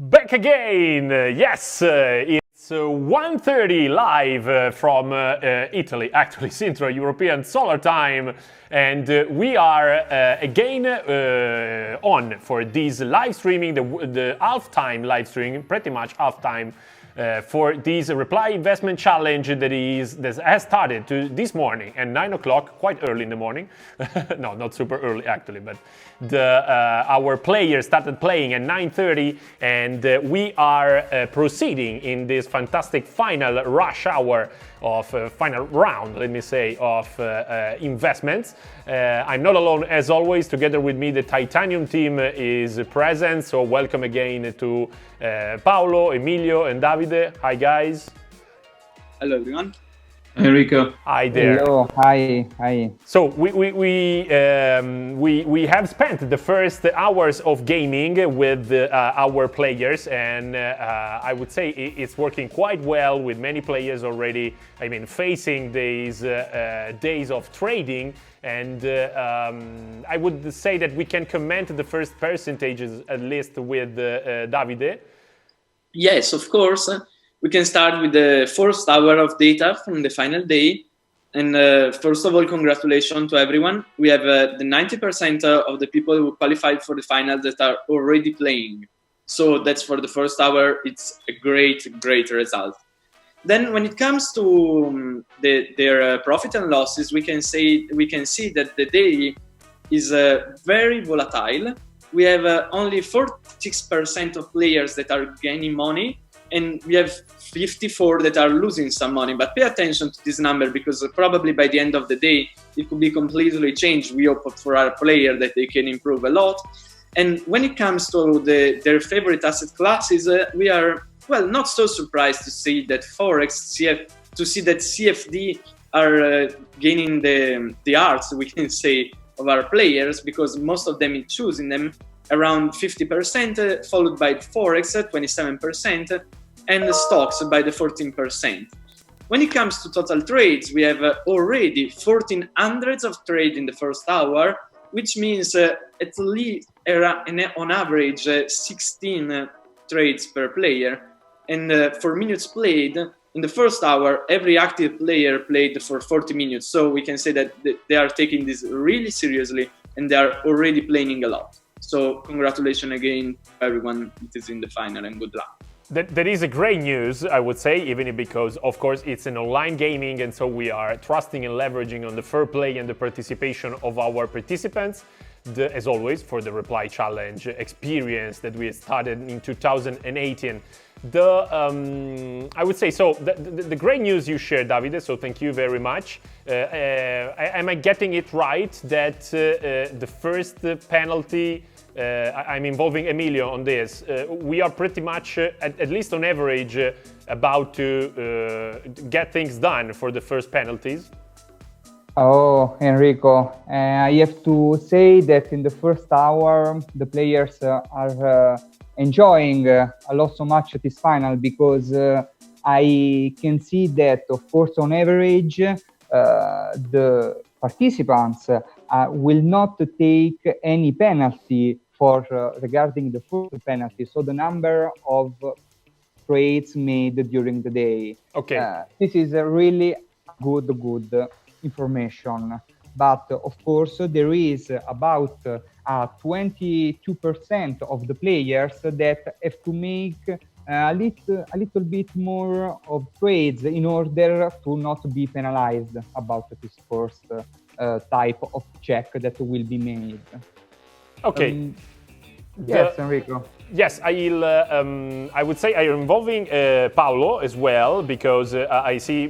Back again! Yes, it's 1:30 live from Italy, actually Central European Solar Time, and we are again on for this live streaming, the half-time live streaming, pretty much half-time for this Reply Investment Challenge that has started this morning at 9 o'clock, quite early in the morning. No, not super early actually, but our players started playing at 9:30, and we are proceeding in this fantastic final rush hour of final round, let me say, of investments. I'm not alone as always. Together with me, the Titanium team is present. So welcome again to Paolo, Emilio, and Davide. Hi guys. Hello everyone. Enrico. Hi there. Hello. Hi. So we have spent the first hours of gaming with our players, and I would say it's working quite well with many players already. I mean, facing these days of trading, and I would say that we can comment the first percentages at least with Davide. Yes, of course. We can start with the first hour of data from the final day. And first of all, congratulations to everyone. We have the 90% of the people who qualified for the final that are already playing. So that's for the first hour. It's a great result. Then when it comes to their profit and losses, we can see that the day is very volatile. We have only 46% of players that are gaining money, and we have 54 that are losing some money. But pay attention to this number, because probably by the end of the day, it could be completely changed. We hope for our player that they can improve a lot. And when it comes to their favorite asset classes, we are, well, not so surprised to see that Forex, CFD are gaining the hearts, we can say, of our players, because most of them is choosing them, around 50%, followed by Forex, 27%, and the stocks by the 14%. When it comes to total trades, we have already 1,400 of trade in the first hour, which means at least on average 16 trades per player. And for minutes played, in the first hour, every active player played for 40 minutes. So we can say that they are taking this really seriously, and they are already playing a lot. So congratulations again to everyone that is in the final, and good luck. That is a great news, I would say, even because, of course, it's an online gaming, and so we are trusting and leveraging on the fair play and the participation of our participants. As always, for the Reply Challenge experience that we started in 2018. I would say, so the great news you shared, Davide, so thank you very much. Am I getting it right that the first penalty, I'm involving Emilio on this, we are pretty much, at least on average, about to get things done for the first penalties? Oh, Enrico, I have to say that in the first hour, the players are enjoying a lot so much this final, because I can see that, of course, on average, the participants will not take any penalty for regarding the first penalty. So the number of trades made during the day. Okay. This is a really good information. But of course, there is about 22% of the players that have to make a little bit more of trades in order to not be penalized about this first type of check that will be made. Okay. Yes, Enrico. Yes, I would say I am involving Paolo as well, because I see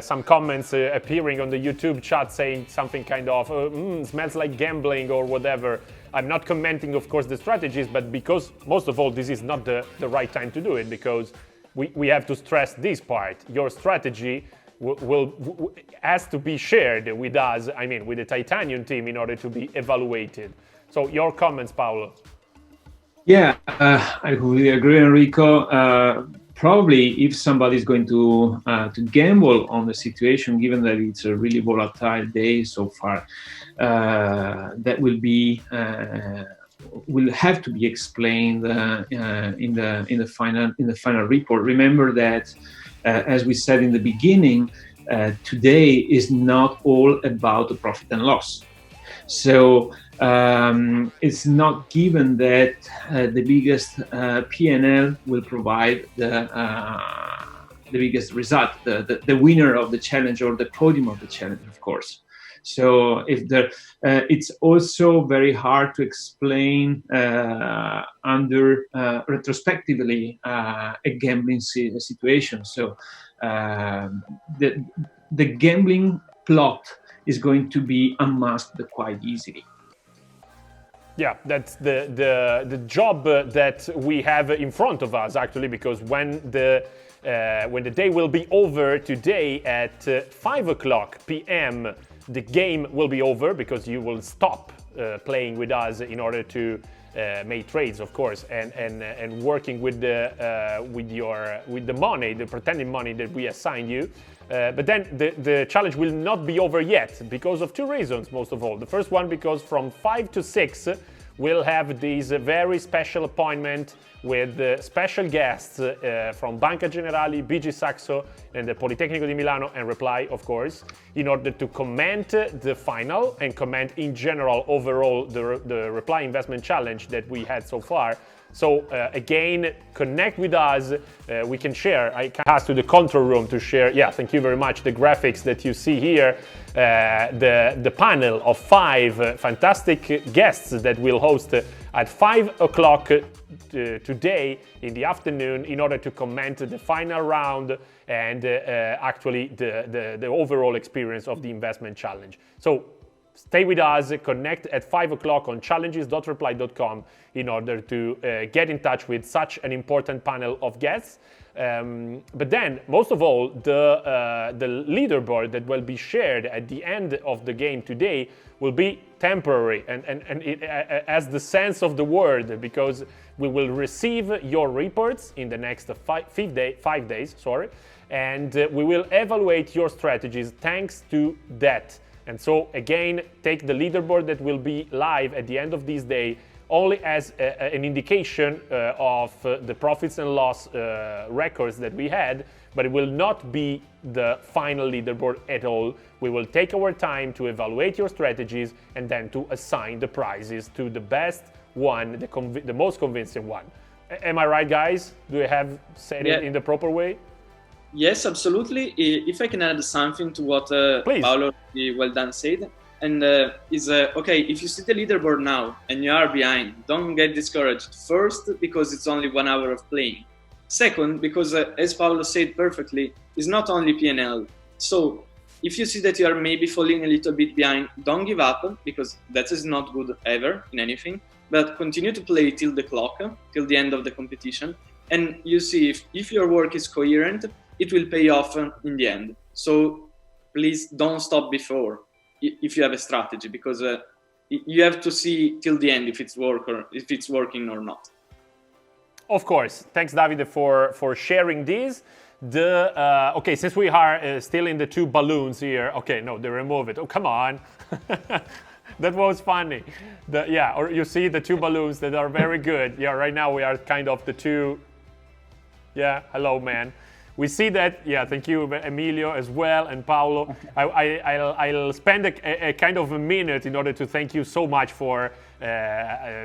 some comments appearing on the YouTube chat saying something kind of smells like gambling or whatever. I'm not commenting, of course, the strategies, but because most of all, this is not the right time to do it, because we have to stress this part. Your strategy has to be shared with us, I mean, with the Titanium team, in order to be evaluated. So your comments, Paolo. Yeah, I completely agree, Enrico. Probably if somebody is going to gamble on the situation, given that it's a really volatile day so far, that will be will have to be explained in the final report. Remember that, as we said in the beginning, today is not all about the profit and loss. So it's not given that the biggest P&L will provide the biggest result, the winner of the challenge or the podium of the challenge, of course. So it's also very hard to explain retrospectively a gambling situation. So the gambling plot is going to be unmasked quite easily. Yeah, that's the job that we have in front of us, actually, because when the day will be over today at 5 o'clock p.m., the game will be over, because you will stop playing with us in order to make trades, of course, and working with the money, the pretended money that we assign you. But then the challenge will not be over yet, because of two reasons, most of all. The first one, because from 5 to 6, we'll have this very special appointment with special guests from Banca Generali, BG Saxo, and the Politecnico di Milano, and Reply, of course, in order to comment the final and comment in general overall the Reply Investment Challenge that we had so far. So again, connect with us. We can share. I can pass to the control room to share. Yeah, thank you very much. The graphics that you see here, the panel of 5 fantastic guests that will host at 5 o'clock today in the afternoon in order to comment the final round and actually the overall experience of the investment challenge. So stay with us, connect at 5 o'clock on challenges.reply.com in order to get in touch with such an important panel of guests. But then, most of all, the leaderboard that will be shared at the end of the game today will be temporary and it, as the sense of the word, because we will receive your reports in the next 5 days, and we will evaluate your strategies thanks to that. And so again, take the leaderboard that will be live at the end of this day only as an indication of the profits and loss records that we had, but it will not be the final leaderboard at all. We will take our time to evaluate your strategies and then to assign the prizes to the best one, the most convincing one. Am I right, guys? Do I have said it in the proper way? Yes, absolutely. If I can add something to what Paolo well done said, and okay, if you see the leaderboard now and you are behind, don't get discouraged. First, because it's only 1 hour of playing. Second, because as Paolo said perfectly, it's not only P&L. So if you see that you are maybe falling a little bit behind, don't give up, because that is not good ever in anything, but continue to play till the clock, till the end of the competition. And you see, if your work is coherent, it will pay off in the end. So please don't stop before if you have a strategy, because you have to see till the end if it's working or not. Of course. Thanks, Davide, for sharing this. Okay, since we are still in the 2 balloons here. Okay, no, they remove it. Oh, come on. That was funny. Or you see the 2 balloons that are very good. Yeah, right now we are kind of the 2. Yeah, hello, man. We see that. Yeah, thank you, Emilio, as well, and Paolo. I'll spend a kind of a minute in order to thank you so much for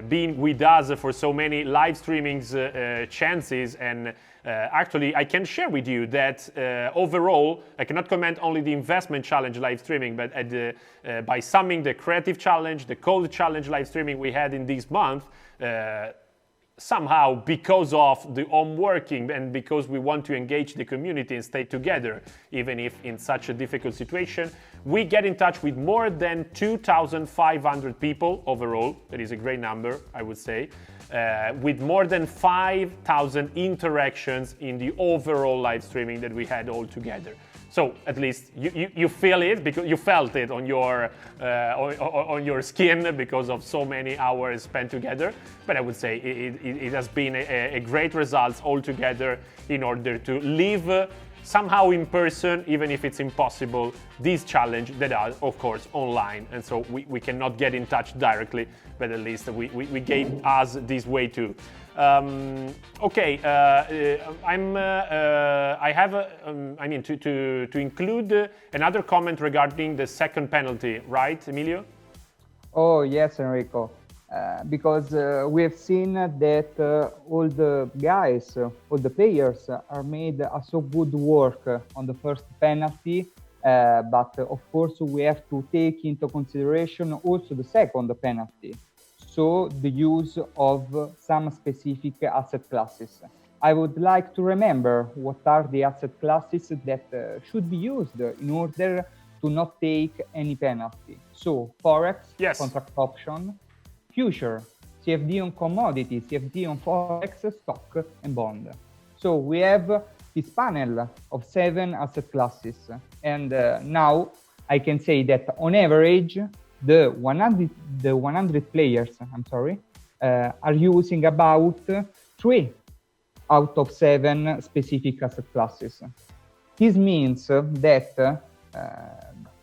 being with us for so many live streamings chances. And actually, I can share with you that overall, I cannot comment only the investment challenge live streaming, but by summing the creative challenge, the code challenge live streaming we had in this month, somehow, because of the home working and because we want to engage the community and stay together, even if in such a difficult situation, we get in touch with more than 2,500 people overall. That is a great number, I would say, with more than 5,000 interactions in the overall live streaming that we had all together. So at least you feel it, because you felt it on your skin because of so many hours spent together. But I would say it has been a great result altogether in order to live somehow in person, even if it's impossible, this challenge that are, of course, online. And so we cannot get in touch directly, but at least we gave us this way too. Okay, I have, to include another comment regarding the second penalty, right, Emilio? Oh, yes, Enrico. Because we have seen that all the guys, all the players are made a so good work on the first penalty, but of course we have to take into consideration also the second penalty. So the use of some specific asset classes. I would like to remember what are the asset classes that should be used in order to not take any penalty. So Forex, yes, contract option, future, CFD on commodity, CFD on Forex, stock and bond. So we have this panel of 7 asset classes. And now I can say that on average, the 100 players, are using about 3 out of 7 specific asset classes. This means that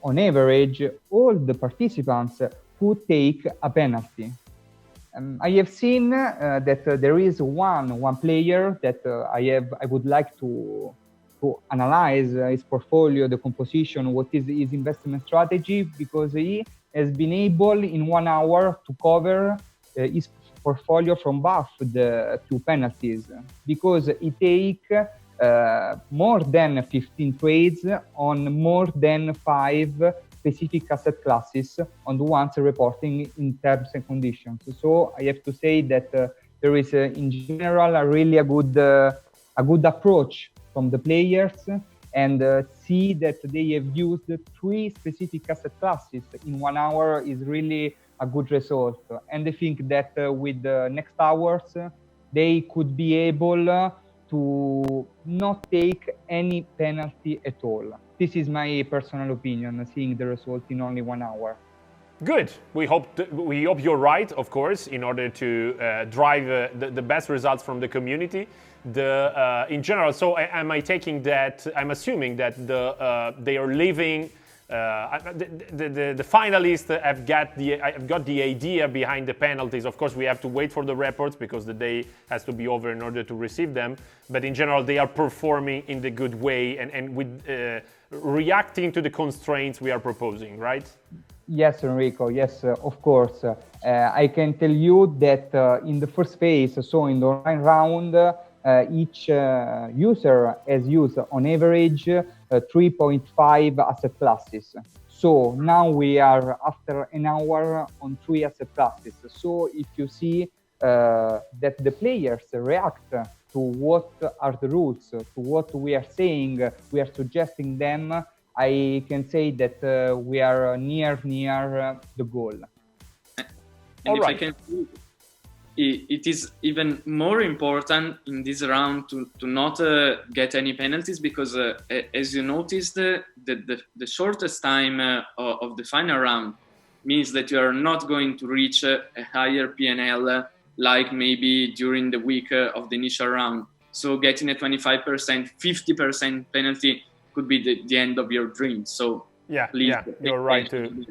on average, all the participants could take a penalty. I have seen that there is one player that I would like to analyze his portfolio, the composition, what is his investment strategy, because he has been able in 1 hour to cover his portfolio from both the 2 penalties, because he take more than 15 trades on more than 5 specific asset classes on the ones reporting in terms and conditions. So I have to say that there is in general a good approach from the players, and see that they have used 3 specific asset classes in 1 hour is really a good result. And I think that with the next hours, they could be able to not take any penalty at all. This is my personal opinion, seeing the result in only 1 hour. Good. We hope you're right, of course, in order to drive the best results from the community. In general, so am I taking that? I'm assuming that they are leaving. The finalists have got the idea behind the penalties. Of course, we have to wait for the reports because the day has to be over in order to receive them. But in general, they are performing in the good way and with reacting to the constraints we are proposing, right? Yes, Enrico. Yes, of course. I can tell you that in the first phase, so in the online round, each user has used on average 3.5 asset classes. So now we are after an hour on 3 asset classes. So if you see that the players react to what are the rules, to what we are saying, we are suggesting them, I can say that we are near the goal. And if I can, it is even more important in this round to not get any penalties, because as you noticed, the shortest time of the final round means that you are not going to reach a higher PNL like maybe during the week of the initial round. So getting a 25%, 50% penalty could be the end of your dream. So please, you're right too.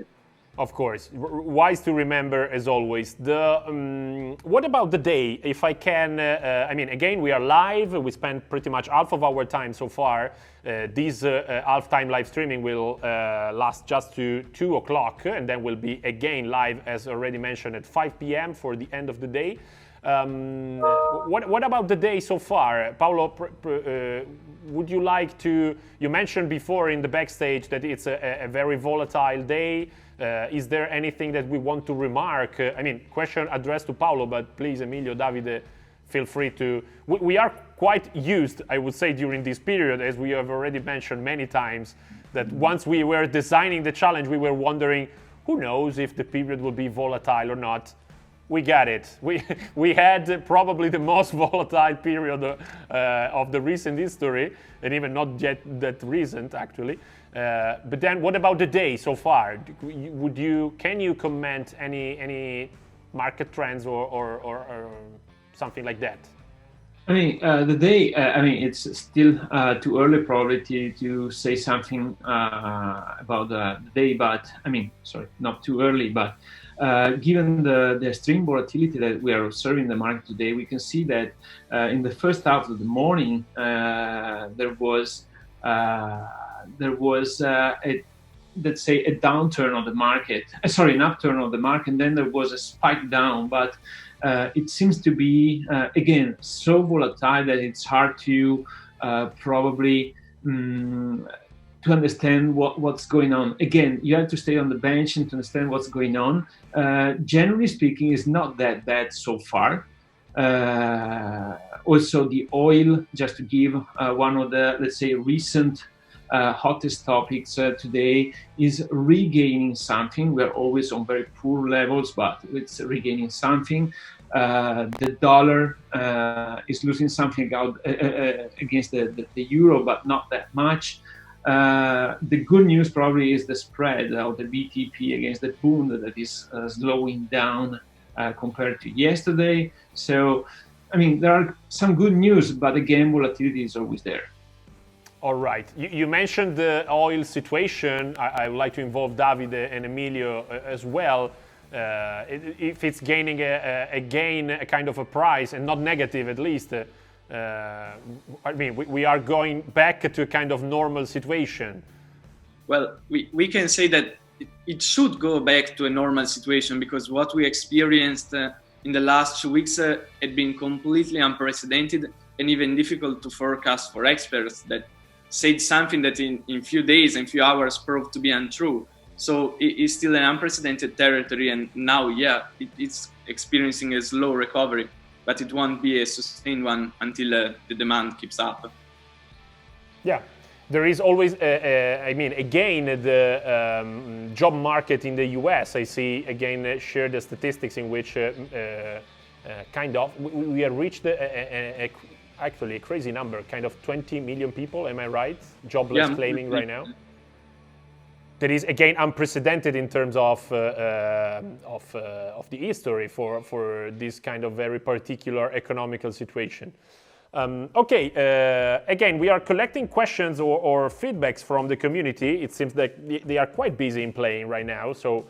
Of course, wise to remember as always. What about the day? If I can, again, we are live. We spent pretty much half of our time so far. This half-time live streaming will last just to 2 o'clock, and then we'll be again live, as already mentioned, at 5 p.m. for the end of the day. What about the day so far? Paolo, would you like to, you mentioned before in the backstage that it's a very volatile day. Is there anything that we want to remark? Question addressed to Paolo, but please, Emilio, Davide, feel free to. We are quite used, I would say, during this period, as we have already mentioned many times, that once we were designing the challenge, we were wondering, who knows if the period will be volatile or not. We got it. We had probably the most volatile period of the recent history, and even not yet that recent, actually. But then, what about the day so far? Can you comment any market trends or something like that? I mean, the day. I mean, it's still too early, probably, to say something about the day. But I mean, sorry, not too early. But given the extreme volatility that we are observing in the market today, we can see that in the first half of the morning there was a, let's say, a downturn of the market. Sorry, an upturn of the market, and then there was a spike down, but. It seems to be, again, so volatile that it's hard to probably to understand what's going on. Again, you have to stay on the bench and to understand what's going on. Generally speaking, it's not that bad so far. Also, the oil, just to give one of the, let's say, recent hottest topics today, is regaining something. We're always on very poor levels, but it's regaining something. The dollar is losing something against the euro, but not that much. The good news probably is the spread of the BTP against the pound that is slowing down compared to yesterday. So, I mean, there are some good news, but again, volatility is always there. All right. You mentioned the oil situation. I would like to involve Davide and Emilio as well. If it's gaining a kind of a price and not negative, at least, I mean, we are going back to a kind of normal situation. Well, we can say that it should go back to a normal situation, because what we experienced in the last 2 weeks had been completely unprecedented and even difficult to forecast for experts that said something that in few days and few hours proved to be untrue. So it is still an unprecedented territory, and now, yeah, it's experiencing a slow recovery, but it won't be a sustained one until the demand keeps up. Yeah, there is always, I mean, again, the job market in the US, I see, again, share the statistics in which kind of, we have reached actually a crazy number, kind of 20 million people, am I right? Jobless claiming right now. That is, again, unprecedented in terms of the history for this kind of very particular economical situation. Okay, again, we are collecting questions or feedbacks from the community. It seems that they are quite busy in playing right now, so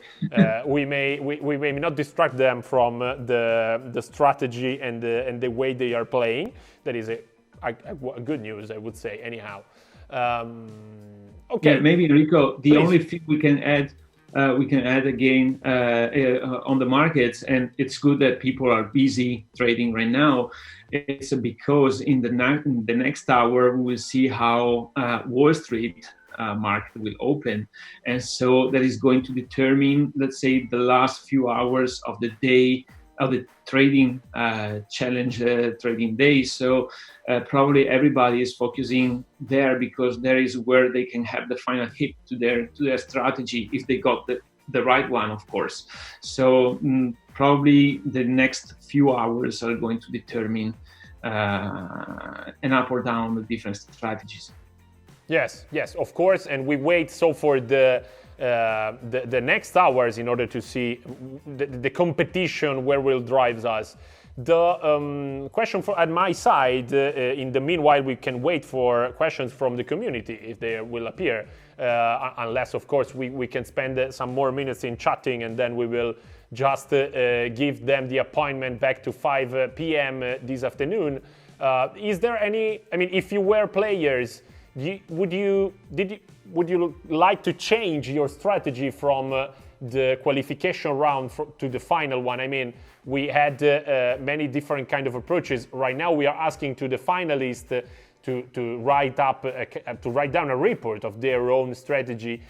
we may not distract them from the strategy and the way they are playing. That is a good news, I would say, anyhow. Okay. Yeah, maybe Enrico, the only thing we can add again on the markets, and it's good that people are busy trading right now. It's because in the next hour we will see how Wall Street market will open, and so that is going to determine, let's say, the last few hours of the day, of the trading challenge trading day. So probably everybody is focusing there, because there is where they can have the final hit to their strategy, if they got the right one, of course. So probably the next few hours are going to determine an up or down the different strategies. Yes, of course, and we wait so for the next hours in order to see the competition where will drives us. The question at my side, in the meanwhile, we can wait for questions from the community if they will appear, unless, of course, we can spend some more minutes in chatting, and then we will just give them the appointment back to 5 p.m. This afternoon. Is there any, I mean, if you were players, would you like to change your strategy from the qualification round to the final one? I mean, we had many different kind of approaches. Right now, we are asking to the finalists to write down a report of their own strategy.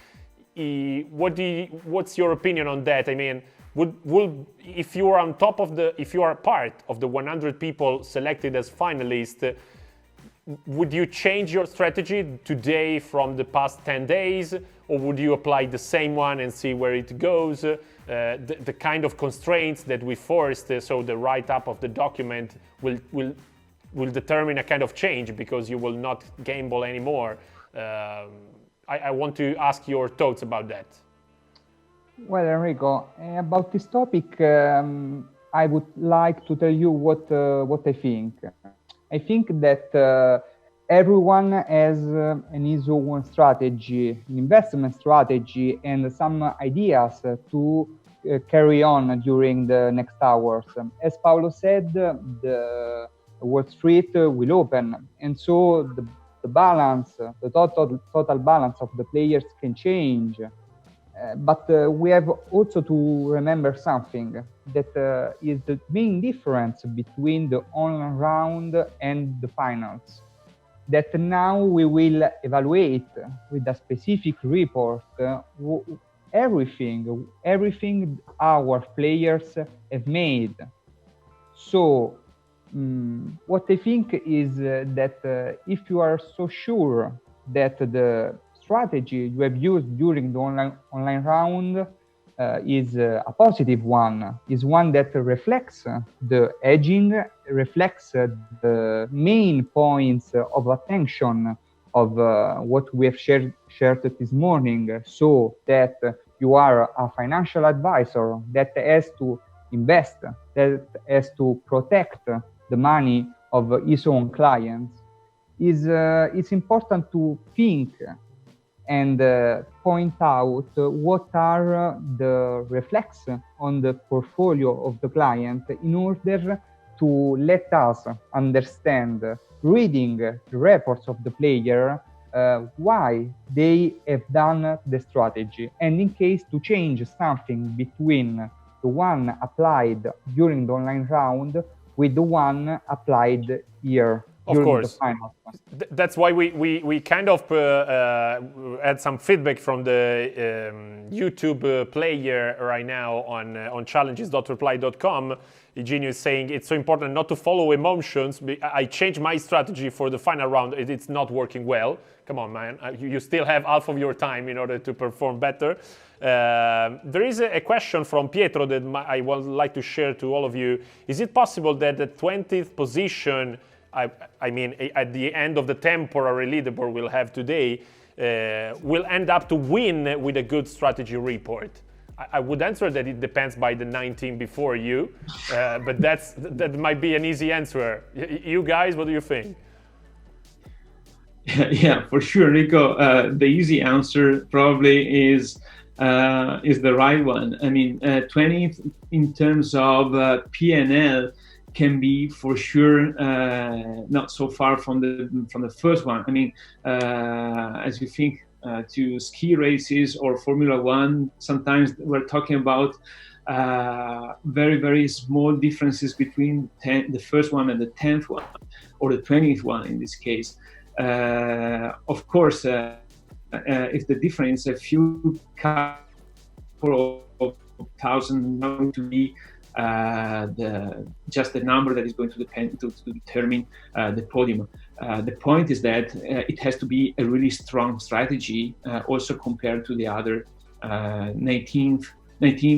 What's your opinion on that? I mean, if you are if you are part of the 100 people selected as finalists, would you change your strategy today from the past 10 days, or would you apply the same one and see where it goes? The kind of constraints that we forced, so the write-up of the document will determine a kind of change, because you will not gamble anymore. I want to ask your thoughts about that. Well, Enrico, about this topic, I would like to tell you what I think. I think that everyone has his own strategy, an investment strategy, and some ideas to carry on during the next hours. As Paolo said, the Wall Street will open, and so the balance, the total balance of the players can change. But we have also to remember something that is the main difference between the online round and the finals. That now we will evaluate with a specific report everything our players have made. So what I think is that if you are so sure that the strategy you have used during the online round is a positive one, is one that reflects the hedging, reflects the main points of attention of what we have shared this morning, so that you are a financial advisor that has to invest, that has to protect the money of his own clients, it's important to think and point out what are the reflex on the portfolio of the client in order to let us understand, reading the reports of the player, why they have done the strategy, and in case to change something between the one applied during the online round with the one applied here. Of course. That's why we kind of had some feedback from the YouTube player right now on challenges.reply.com. Eugenio is saying it's so important not to follow emotions. I changed my strategy for the final round. It's not working well. Come on, man. You still have half of your time in order to perform better. There is a question from Pietro that I would like to share to all of you. Is it possible that the 20th position, I mean, at the end of the temporary leaderboard we'll have today, will end up to win with a good strategy report? I would answer that it depends by the 19 before you, but that might be an easy answer. You guys, what do you think? Yeah, for sure, Enrico. The easy answer probably is the right one. I mean, 20th in terms of P&L can be for sure not so far from the first one. I mean, as you think to ski races or Formula One, sometimes we're talking about very, very small differences between the first one and the 10th one, or the 20th one in this case. Of course, if the difference a few couple of thousand going to be just the number that is going to determine the podium. The point is that it has to be a really strong strategy, also compared to the other 19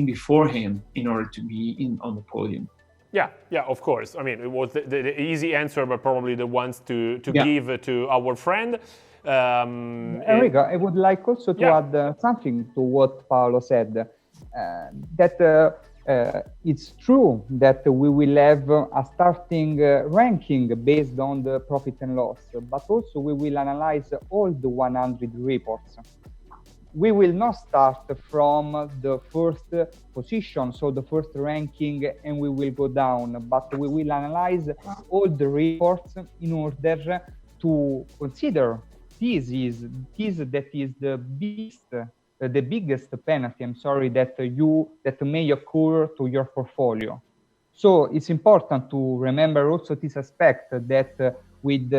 before him, in order to be on the podium. Yeah, of course. I mean, it was the easy answer, but probably the ones to give to our friend. Enrico, I would like also to add something to what Paolo said. That it's true that we will have a starting ranking based on the profit and loss, but also we will analyze all the 100 reports. We will not start from the first position, so the first ranking, and we will go down, but we will analyze all the reports in order to consider this that is the biggest penalty, that may occur to your portfolio. So it's important to remember also this aspect that with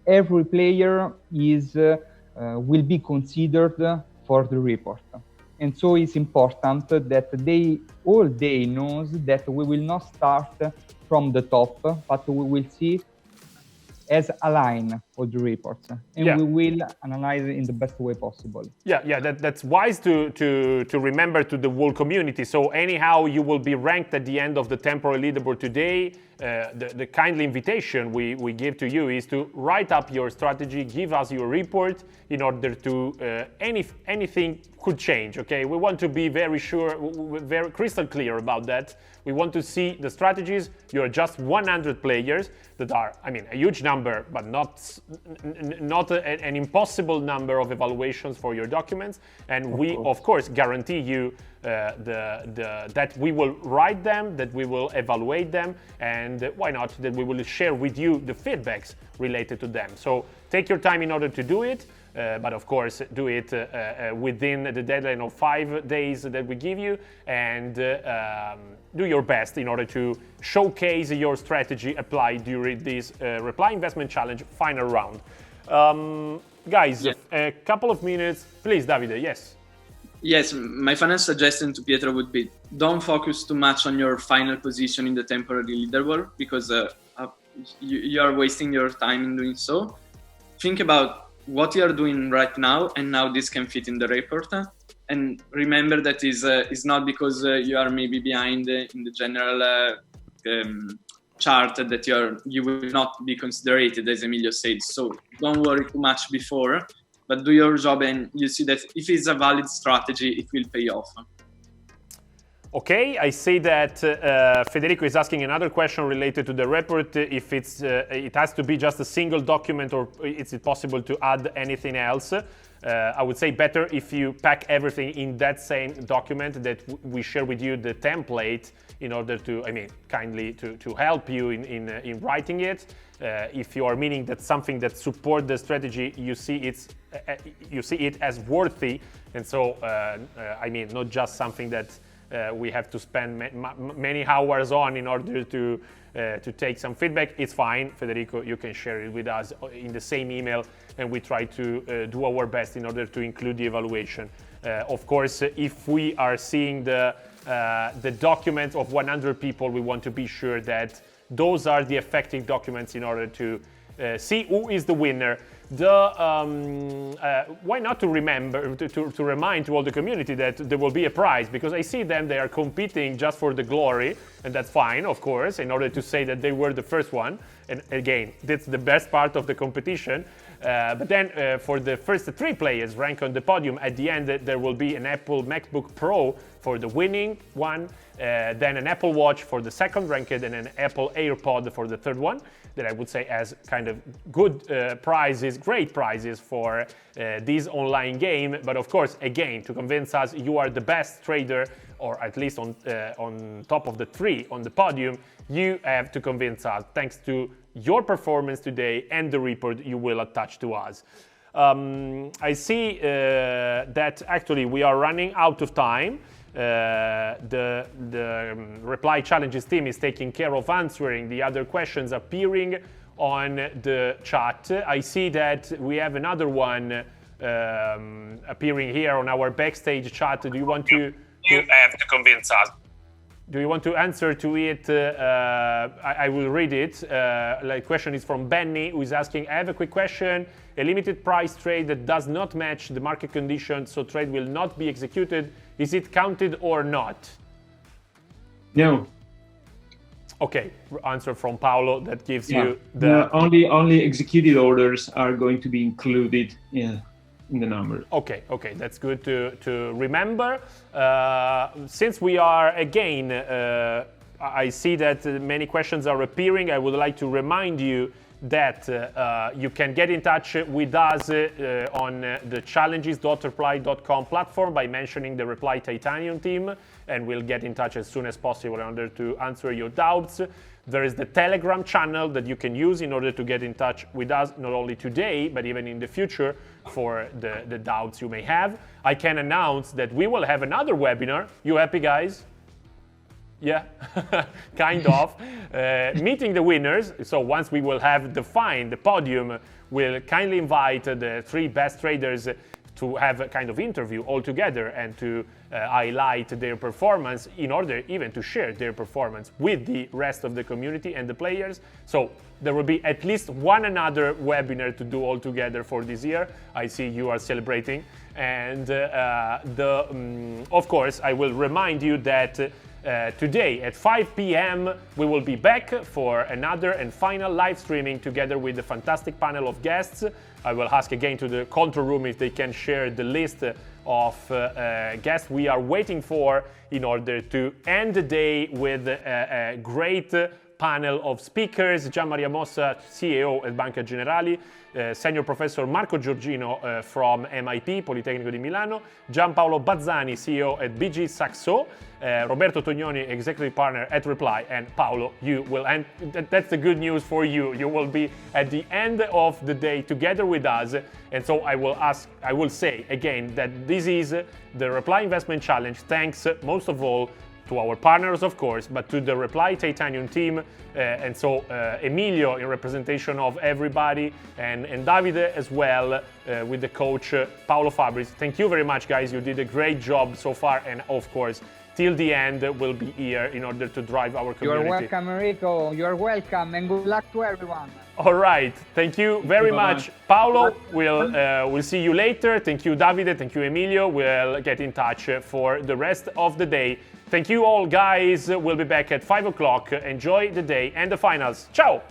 every player will be considered for the report. And so it's important that they knows that we will not start from the top, but we will see as a line. all the reports, and we will analyze it in the best way possible. That's wise to remember to the whole community. So anyhow, you will be ranked at the end of the temporary leaderboard today. The kindly invitation we give to you is to write up your strategy, give us your report in order to anything could change. Okay, we want to be very sure, very crystal clear about that. We want to see the strategies. You're just 100 players that are, I mean, a huge number, but not an impossible number of evaluations for your documents. And we, of course, guarantee you that we will write them, that we will evaluate them, and why not, that we will share with you the feedbacks related to them. So take your time in order to do it. But of course, do it within the deadline of 5 days that we give you, and do your best in order to showcase your strategy applied during this Reply Investment Challenge final round. Guys, a couple of minutes. Please, Davide, yes. Yes, my final suggestion to Pietro would be don't focus too much on your final position in the temporary leaderboard, because you are wasting your time in doing so. Think about what you are doing right now and how this can fit in the report. And remember that is not because you are maybe behind in the general chart that you will not be considered, as Emilio said. So don't worry too much before, but do your job, and you see that if it's a valid strategy, it will pay off. Okay, I see that Federico is asking another question related to the report. If it has to be just a single document, or is it possible to add anything else? I would say better if you pack everything in that same document that we share with you the template in order to, I mean, kindly to help you in writing it. If you are meaning that something that supports the strategy, you see it as worthy, and so I mean, not just something that we have to spend many hours on in order to take some feedback. It's fine, Federico, you can share it with us in the same email, and we try to do our best in order to include the evaluation. Of course, if we are seeing the document of 100 people, we want to be sure that those are the effective documents in order to see who is the winner. Why not to remember to remind to all the community that there will be a prize, because I see them, they are competing just for the glory, and that's fine, of course, in order to say that they were the first one. And again, that's the best part of the competition. But then for the first 3 players ranked on the podium, at the end there will be an Apple MacBook Pro for the winning one, then an Apple Watch for the second ranked, and an Apple AirPod for the third one, that I would say as kind of good prizes, great prizes for this online game. But of course, again, to convince us you are the best trader, or at least on top of the 3 on the podium, you have to convince us thanks to your performance today and the report you will attach to us. I see that actually we are running out of time. The Reply Challenges team is taking care of answering the other questions appearing on the chat. I see that we have another one appearing here on our backstage chat. Do you want to? You have to convince us. Do you want to answer to it? I will read it. The question is from Benny, who is asking, I have a quick question. A limited price trade that does not match the market conditions, so trade will not be executed. Is it counted or not? No. Okay, answer from Paolo that gives you the... No, only executed orders are going to be included in the number. Okay, that's good to remember. Since we are again, I see that many questions are appearing. I would like to remind you that you can get in touch with us on the challenges.reply.com platform by mentioning the Reply Titanium team, and we'll get in touch as soon as possible in order to answer your doubts. There is the Telegram channel that you can use in order to get in touch with us, not only today, but even in the future for the doubts you may have. I can announce that we will have another webinar. You happy, guys? Yeah, kind of. Meeting the winners. So once we will have defined the podium, we'll kindly invite the 3 best traders to have a kind of interview all together and to highlight their performance in order even to share their performance with the rest of the community and the players. So there will be at least one another webinar to do all together for this year. I see you are celebrating. And of course, I will remind you that today at 5 p.m. we will be back for another and final live streaming together with the fantastic panel of guests. I will ask again to the control room if they can share the list of guests we are waiting for in order to end the day with a great panel of speakers. Gian Maria Mossa, CEO at Banca Generali, Senior Professor Marco Giorgino from MIT, Politecnico di Milano, Gianpaolo Bazzani, CEO at BG Saxo, Roberto Tognoni, Executive Partner at Reply, and Paolo, you will end. That's the good news for you. You will be at the end of the day together with us. And so I will say again that this is the Reply Investment Challenge. Thanks most of all to our partners, of course, but to the Reply Titanium team, and so Emilio in representation of everybody, and Davide as well, with the coach Paolo Fabris. Thank you very much, guys. You did a great job so far, and of course, till the end, we'll be here in order to drive our community. You're welcome, Enrico. You're welcome, and good luck to everyone. All right. Thank you very much, Paolo. We'll see you later. Thank you, Davide. Thank you, Emilio. We'll get in touch for the rest of the day. Thank you all, guys. We'll be back at 5 o'clock. Enjoy the day and the finals. Ciao!